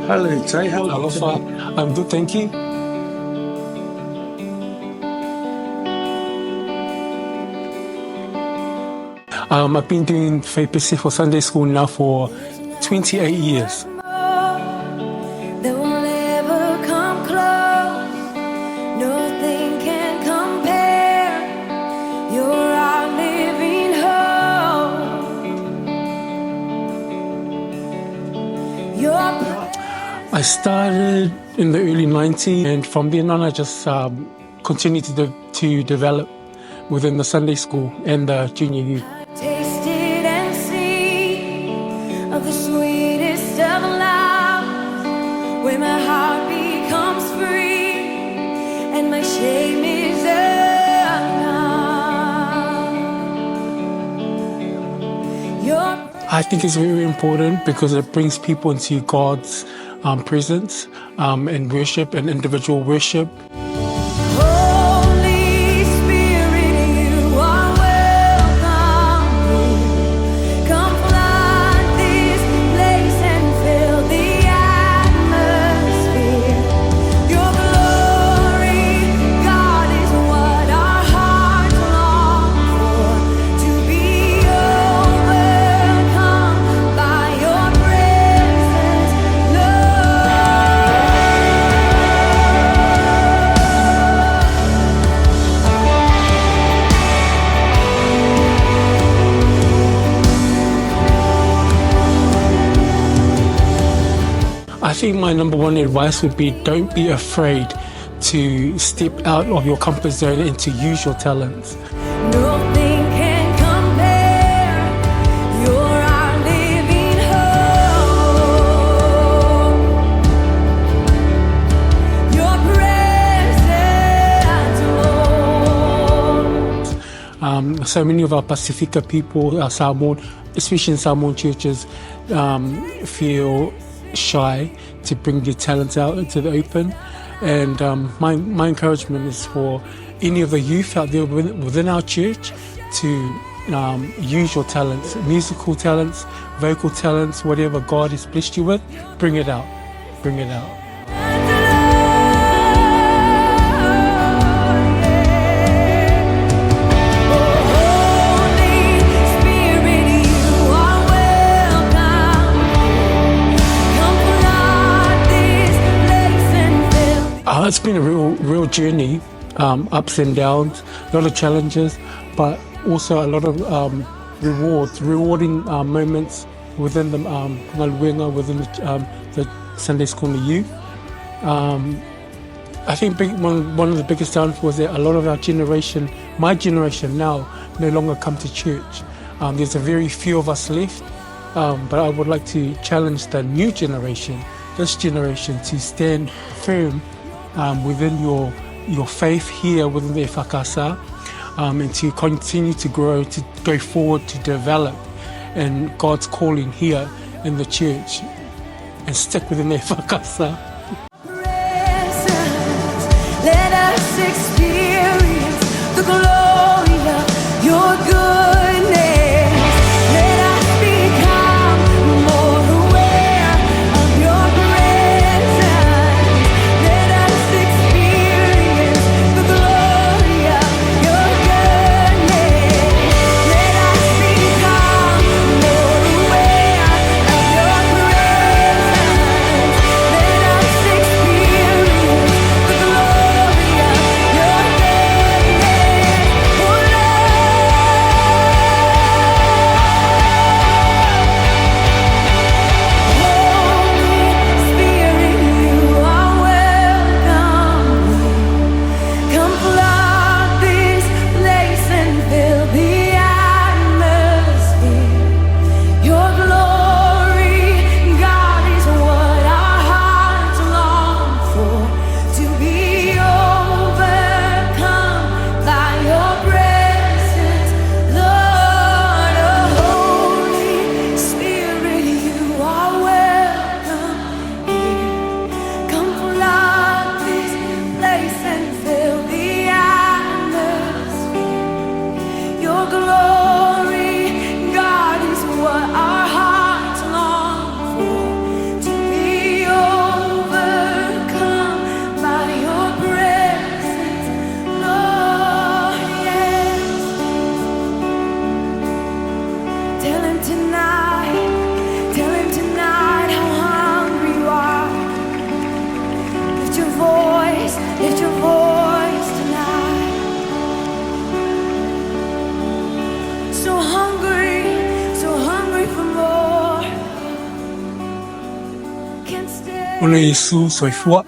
Hello, Jay. How are Hello, you? sir. I'm good, thank you. I've been doing Faith Pacific Sunday School now for 28 years. That will never come close. Nothing can compare. You're our living hope. I started in the early 90s, and from then on I just continued to develop within the Sunday school and the junior youth. Taste it and see of the sweetest of love, where my heart becomes free and my shame is undone. I think it's very important because it brings people into God's presence and worship and individual worship. Holy Spirit, you are welcome here. Come flood this place and fill the atmosphere. Your glory, God, is what our hearts long for. To be overcome by your presence, I think my number one advice would be don't be afraid to step out of your comfort zone and to use your talents. nothing can compare. You're our living hope. Your presence, Lord. So many of our Pacifica people, our Samoan, especially in Samoan churches, feel shy to bring their talents out into the open. And my encouragement is for any of the youth out there within our church to use your talents, musical talents, vocal talents, whatever God has blessed you with, bring it out, bring it out. It's been a real journey, ups and downs, a lot of challenges, but also a lot of rewarding moments within the Ngaluenga, within the Sunday school and the youth. I think one of the biggest downfalls is that a lot of our generation, my generation now, no longer come to church. There's a very few of us left, but I would like to challenge the new generation, this generation, to stand firm within your faith here within the Whakasa, and to continue to grow, to go forward, to develop in God's calling here in the church, and stick within the Whakasa. Let us experience the glory of your goodness. Let us become more aware of your presence. Let us experience the glory of your goodness. Let us become more aware of your presence. Let us On est sous, soit foi.